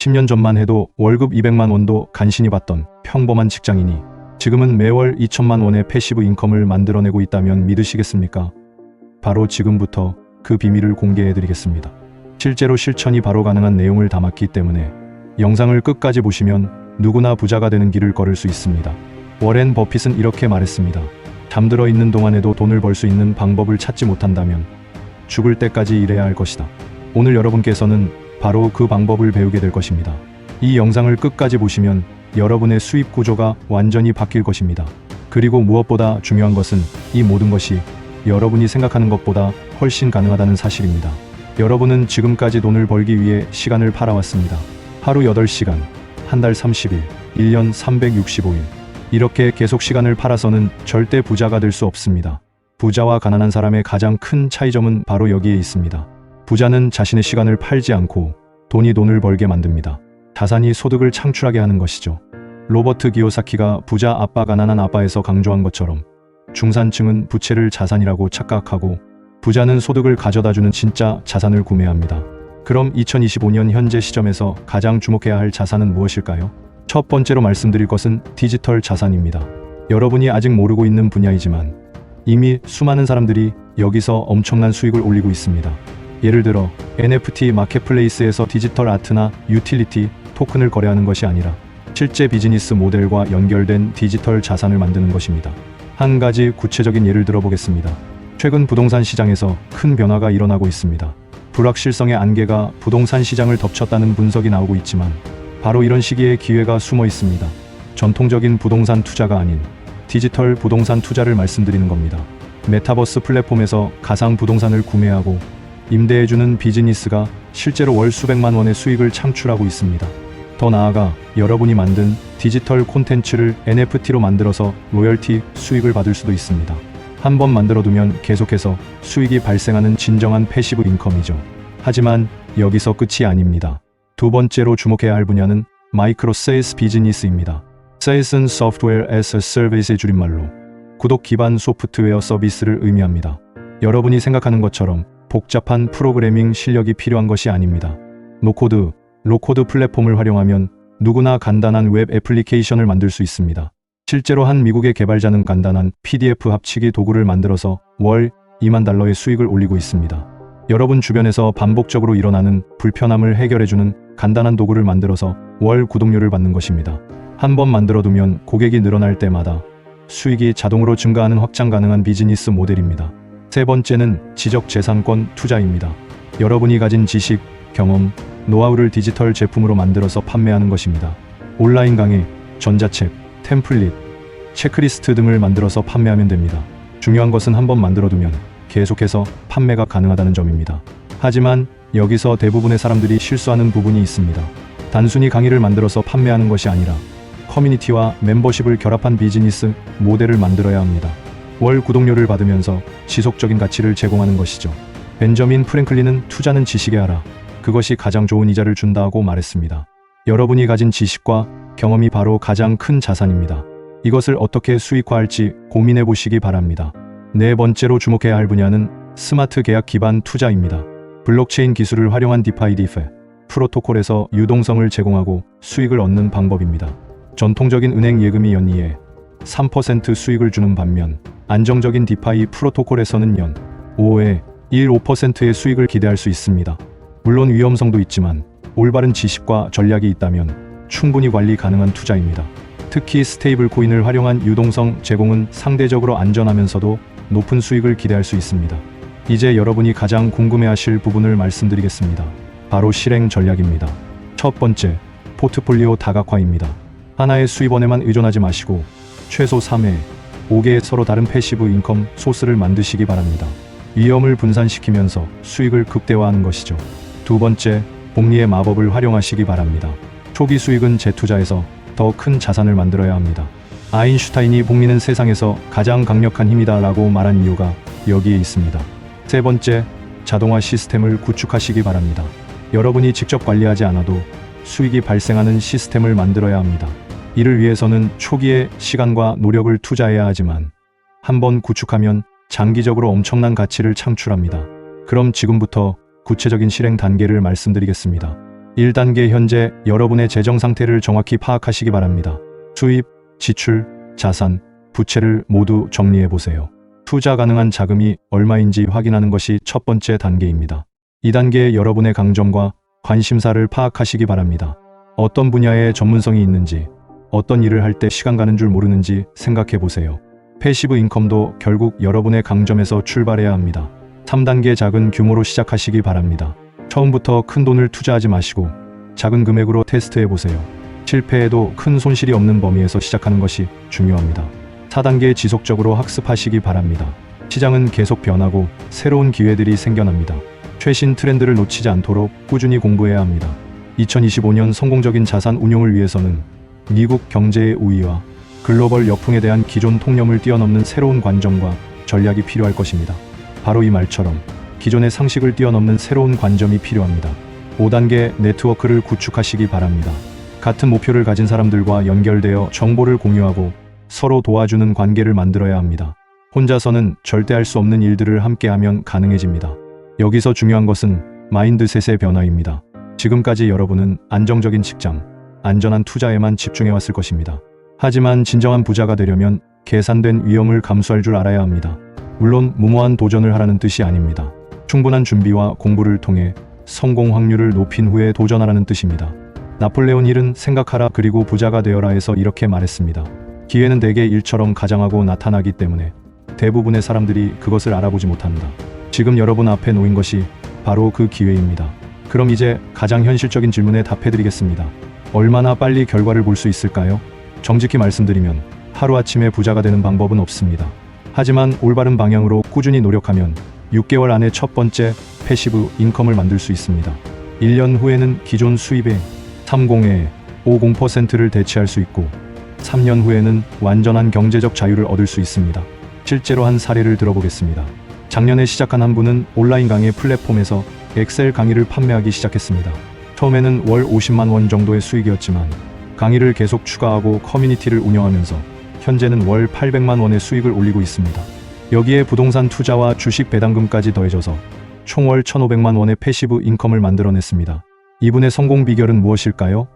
10년 전만 해도 월급 200만 원도 간신히 받던 평범한 직장인이 지금은 매월 2천만 원의 패시브 인컴을 만들어내고 있다면 믿으시겠습니까? 바로 지금부터 그 비밀을 공개해드리겠습니다. 실제로 실천이 바로 가능한 내용을 담았기 때문에 영상을 끝까지 보시면 누구나 부자가 되는 길을 걸을 수 있습니다. 워렌 버핏은 이렇게 말했습니다. 잠들어 있는 동안에도 돈을 벌 수 있는 방법을 찾지 못한다면 죽을 때까지 일해야 할 것이다. 오늘 여러분께서는 바로 그 방법을 배우게 될 것입니다. 이 영상을 끝까지 보시면 여러분의 수입 구조가 완전히 바뀔 것입니다. 그리고 무엇보다 중요한 것은 이 모든 것이 여러분이 생각하는 것보다 훨씬 가능하다는 사실입니다. 여러분은 지금까지 돈을 벌기 위해 시간을 팔아왔습니다. 하루 8시간, 한 달 30일, 1년 365일. 이렇게 계속 시간을 팔아서는 절대 부자가 될 수 없습니다. 부자와 가난한 사람의 가장 큰 차이점은 바로 여기에 있습니다. 부자는 자신의 시간을 팔지 않고 돈이 돈을 벌게 만듭니다. 자산이 소득을 창출하게 하는 것이죠. 로버트 기요사키가 부자 아빠 가난한 아빠에서 강조한 것처럼 중산층은 부채를 자산이라고 착각하고 부자는 소득을 가져다주는 진짜 자산을 구매합니다. 그럼 2025년 현재 시점에서 가장 주목해야 할 자산은 무엇일까요? 첫 번째로 말씀드릴 것은 디지털 자산입니다. 여러분이 아직 모르고 있는 분야이지만 이미 수많은 사람들이 여기서 엄청난 수익을 올리고 있습니다. 예를 들어 NFT 마켓플레이스에서 디지털 아트나 유틸리티 토큰을 거래하는 것이 아니라 실제 비즈니스 모델과 연결된 디지털 자산을 만드는 것입니다. 한 가지 구체적인 예를 들어보겠습니다. 최근 부동산 시장에서 큰 변화가 일어나고 있습니다. 불확실성의 안개가 부동산 시장을 덮쳤다는 분석이 나오고 있지만 바로 이런 시기에 기회가 숨어 있습니다. 전통적인 부동산 투자가 아닌 디지털 부동산 투자를 말씀드리는 겁니다. 메타버스 플랫폼에서 가상 부동산을 구매하고 임대해주는 비즈니스가 실제로 월 수백만 원의 수익을 창출하고 있습니다. 더 나아가 여러분이 만든 디지털 콘텐츠를 NFT로 만들어서 로열티 수익을 받을 수도 있습니다. 한번 만들어두면 계속해서 수익이 발생하는 진정한 패시브 인컴이죠. 하지만 여기서 끝이 아닙니다. 두 번째로 주목해야 할 분야는 마이크로 SaaS 비즈니스입니다. SaaS은 Software as a Service의 줄임말로 구독 기반 소프트웨어 서비스를 의미합니다. 여러분이 생각하는 것처럼 복잡한 프로그래밍 실력이 필요한 것이 아닙니다. 노코드, 로코드 플랫폼을 활용하면 누구나 간단한 웹 애플리케이션을 만들 수 있습니다. 실제로 한 미국의 개발자는 간단한 PDF 합치기 도구를 만들어서 월 $2만 달러의 수익을 올리고 있습니다. 여러분 주변에서 반복적으로 일어나는 불편함을 해결해주는 간단한 도구를 만들어서 월 구독료를 받는 것입니다. 한번 만들어두면 고객이 늘어날 때마다 수익이 자동으로 증가하는 확장 가능한 비즈니스 모델입니다. 세 번째는 지적재산권 투자입니다. 여러분이 가진 지식, 경험, 노하우를 디지털 제품으로 만들어서 판매하는 것입니다. 온라인 강의, 전자책, 템플릿, 체크리스트 등을 만들어서 판매하면 됩니다. 중요한 것은 한번 만들어두면 계속해서 판매가 가능하다는 점입니다. 하지만 여기서 대부분의 사람들이 실수하는 부분이 있습니다. 단순히 강의를 만들어서 판매하는 것이 아니라 커뮤니티와 멤버십을 결합한 비즈니스 모델을 만들어야 합니다. 월 구독료를 받으면서 지속적인 가치를 제공하는 것이죠. 벤저민 프랭클린은 투자는 지식에 하라. 그것이 가장 좋은 이자를 준다고 말했습니다. 여러분이 가진 지식과 경험이 바로 가장 큰 자산입니다. 이것을 어떻게 수익화할지 고민해 보시기 바랍니다. 네 번째로 주목해야 할 분야는 스마트 계약 기반 투자입니다. 블록체인 기술을 활용한 디파이 디페 프로토콜에서 유동성을 제공하고 수익을 얻는 방법입니다. 전통적인 은행 예금이 연이에 3% 수익을 주는 반면 안정적인 디파이 프로토콜에서는 연 5에 1.5%의 수익을 기대할 수 있습니다. 물론 위험성도 있지만 올바른 지식과 전략이 있다면 충분히 관리 가능한 투자입니다. 특히 스테이블 코인을 활용한 유동성 제공은 상대적으로 안전하면서도 높은 수익을 기대할 수 있습니다. 이제 여러분이 가장 궁금해하실 부분을 말씀드리겠습니다. 바로 실행 전략입니다. 첫 번째, 포트폴리오 다각화입니다. 하나의 수입원에만 의존하지 마시고 최소 3회, 5개의 서로 다른 패시브 인컴 소스를 만드시기 바랍니다. 위험을 분산시키면서 수익을 극대화하는 것이죠. 두 번째, 복리의 마법을 활용하시기 바랍니다. 초기 수익은 재투자에서 더 큰 자산을 만들어야 합니다. 아인슈타인이 복리는 세상에서 가장 강력한 힘이다 라고 말한 이유가 여기에 있습니다. 세 번째, 자동화 시스템을 구축하시기 바랍니다. 여러분이 직접 관리하지 않아도 수익이 발생하는 시스템을 만들어야 합니다. 이를 위해서는 초기에 시간과 노력을 투자해야 하지만 한번 구축하면 장기적으로 엄청난 가치를 창출합니다. 그럼 지금부터 구체적인 실행 단계를 말씀드리겠습니다. 1단계 현재 여러분의 재정 상태를 정확히 파악하시기 바랍니다. 수입, 지출, 자산, 부채를 모두 정리해 보세요. 투자 가능한 자금이 얼마인지 확인하는 것이 첫 번째 단계입니다. 2단계 여러분의 강점과 관심사를 파악하시기 바랍니다. 어떤 분야에 전문성이 있는지, 어떤 일을 할 때 시간 가는 줄 모르는지 생각해 보세요. 패시브 인컴도 결국 여러분의 강점에서 출발해야 합니다. 3단계 작은 규모로 시작하시기 바랍니다. 처음부터 큰 돈을 투자하지 마시고 작은 금액으로 테스트해 보세요. 실패해도 큰 손실이 없는 범위에서 시작하는 것이 중요합니다. 4단계 지속적으로 학습하시기 바랍니다. 시장은 계속 변하고 새로운 기회들이 생겨납니다. 최신 트렌드를 놓치지 않도록 꾸준히 공부해야 합니다. 2025년 성공적인 자산 운용을 위해서는 미국 경제의 우위와 글로벌 역풍에 대한 기존 통념을 뛰어넘는 새로운 관점과 전략이 필요할 것입니다. 바로 이 말처럼 기존의 상식을 뛰어넘는 새로운 관점이 필요합니다. 5단계 네트워크를 구축하시기 바랍니다. 같은 목표를 가진 사람들과 연결되어 정보를 공유하고 서로 도와주는 관계를 만들어야 합니다. 혼자서는 절대 할 수 없는 일들을 함께하면 가능해집니다. 여기서 중요한 것은 마인드셋의 변화입니다. 지금까지 여러분은 안정적인 직장, 안전한 투자에만 집중해왔을 것입니다. 하지만 진정한 부자가 되려면 계산된 위험을 감수할 줄 알아야 합니다. 물론 무모한 도전을 하라는 뜻이 아닙니다. 충분한 준비와 공부를 통해 성공 확률을 높인 후에 도전하라는 뜻입니다. 나폴레온 힐은 생각하라 그리고 부자가 되어라 해서 이렇게 말했습니다. 기회는 대개 일처럼 가장하고 나타나기 때문에 대부분의 사람들이 그것을 알아보지 못한다. 지금 여러분 앞에 놓인 것이 바로 그 기회입니다. 그럼 이제 가장 현실적인 질문에 답해드리겠습니다. 얼마나 빨리 결과를 볼 수 있을까요? 정직히 말씀드리면 하루아침에 부자가 되는 방법은 없습니다. 하지만 올바른 방향으로 꾸준히 노력하면 6개월 안에 첫 번째 패시브 인컴을 만들 수 있습니다. 1년 후에는 기존 수입의 50%를 대체할 수 있고 3년 후에는 완전한 경제적 자유를 얻을 수 있습니다. 실제로 한 사례를 들어보겠습니다. 작년에 시작한 한 분은 온라인 강의 플랫폼에서 엑셀 강의를 판매하기 시작했습니다. 처음에는 월 50만 원 정도의 수익이었지만 강의를 계속 추가하고 커뮤니티를 운영하면서 현재는 월 800만 원의 수익을 올리고 있습니다. 여기에 부동산 투자와 주식 배당금까지 더해져서 총 월 1,500만 원의 패시브 인컴을 만들어냈습니다. 이분의 성공 비결은 무엇일까요?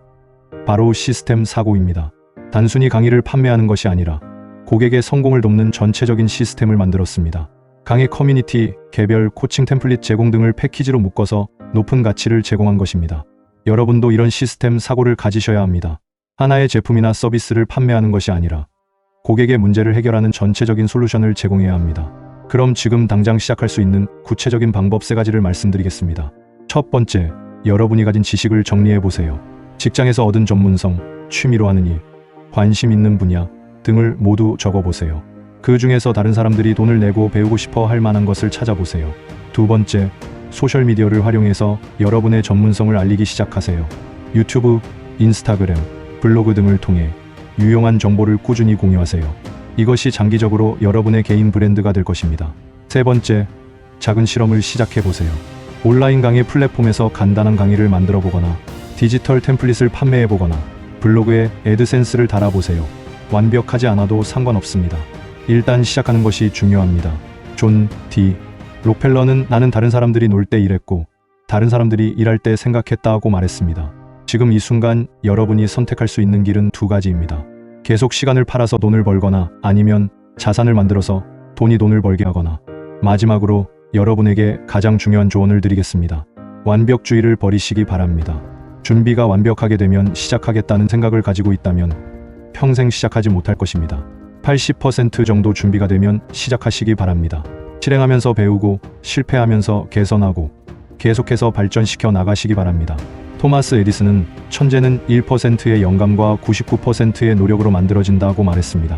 바로 시스템 사고입니다. 단순히 강의를 판매하는 것이 아니라 고객의 성공을 돕는 전체적인 시스템을 만들었습니다. 강의 커뮤니티, 개별 코칭 템플릿 제공 등을 패키지로 묶어서 높은 가치를 제공한 것입니다. 여러분도 이런 시스템 사고를 가지셔야 합니다. 하나의 제품이나 서비스를 판매하는 것이 아니라 고객의 문제를 해결하는 전체적인 솔루션을 제공해야 합니다. 그럼 지금 당장 시작할 수 있는 구체적인 방법 3가지를 말씀드리겠습니다. 첫 번째, 여러분이 가진 지식을 정리해 보세요. 직장에서 얻은 전문성, 취미로 하는 일, 관심 있는 분야 등을 모두 적어보세요. 그 중에서 다른 사람들이 돈을 내고 배우고 싶어 할 만한 것을 찾아보세요. 두 번째, 소셜미디어를 활용해서 여러분의 전문성을 알리기 시작하세요. 유튜브, 인스타그램, 블로그 등을 통해 유용한 정보를 꾸준히 공유하세요. 이것이 장기적으로 여러분의 개인 브랜드가 될 것입니다. 세 번째, 작은 실험을 시작해보세요. 온라인 강의 플랫폼에서 간단한 강의를 만들어 보거나 디지털 템플릿을 판매해 보거나 블로그에 애드센스를 달아보세요. 완벽하지 않아도 상관없습니다. 일단 시작하는 것이 중요합니다. 존 디 록펠러는 나는 다른 사람들이 놀 때 일했고 다른 사람들이 일할 때 생각했다고 말했습니다. 지금 이 순간 여러분이 선택할 수 있는 길은 2가지입니다. 계속 시간을 팔아서 돈을 벌거나 아니면 자산을 만들어서 돈이 돈을 벌게 하거나. 마지막으로 여러분에게 가장 중요한 조언을 드리겠습니다. 완벽주의를 버리시기 바랍니다. 준비가 완벽하게 되면 시작하겠다는 생각을 가지고 있다면 평생 시작하지 못할 것입니다. 80% 정도 준비가 되면 시작하시기 바랍니다. 실행하면서 배우고 실패하면서 개선하고 계속해서 발전시켜 나가시기 바랍니다. 토마스 에디슨은 천재는 1%의 영감과 99%의 노력으로 만들어진다고 말했습니다.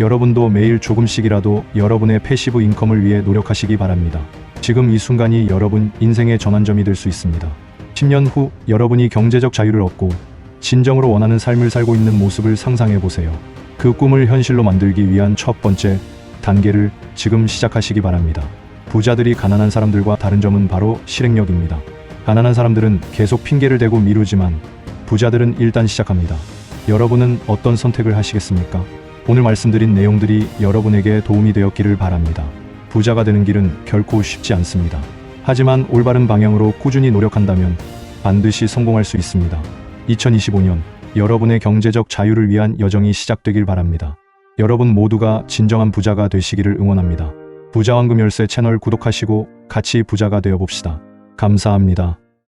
여러분도 매일 조금씩이라도 여러분의 패시브 인컴을 위해 노력하시기 바랍니다. 지금 이 순간이 여러분 인생의 전환점이 될 수 있습니다. 10년 후 여러분이 경제적 자유를 얻고 진정으로 원하는 삶을 살고 있는 모습을 상상해 보세요. 그 꿈을 현실로 만들기 위한 첫 번째 단계를 지금 시작하시기 바랍니다. 부자들이 가난한 사람들과 다른 점은 바로 실행력입니다. 가난한 사람들은 계속 핑계를 대고 미루지만 부자들은 일단 시작합니다. 여러분은 어떤 선택을 하시겠습니까? 오늘 말씀드린 내용들이 여러분에게 도움이 되었기를 바랍니다. 부자가 되는 길은 결코 쉽지 않습니다. 하지만 올바른 방향으로 꾸준히 노력한다면 반드시 성공할 수 있습니다. 2025년 여러분의 경제적 자유를 위한 여정이 시작되길 바랍니다. 여러분 모두가 진정한 부자가 되시기를 응원합니다. 부자왕금 열쇠 채널 구독하시고 같이 부자가 되어 봅시다. 감사합니다.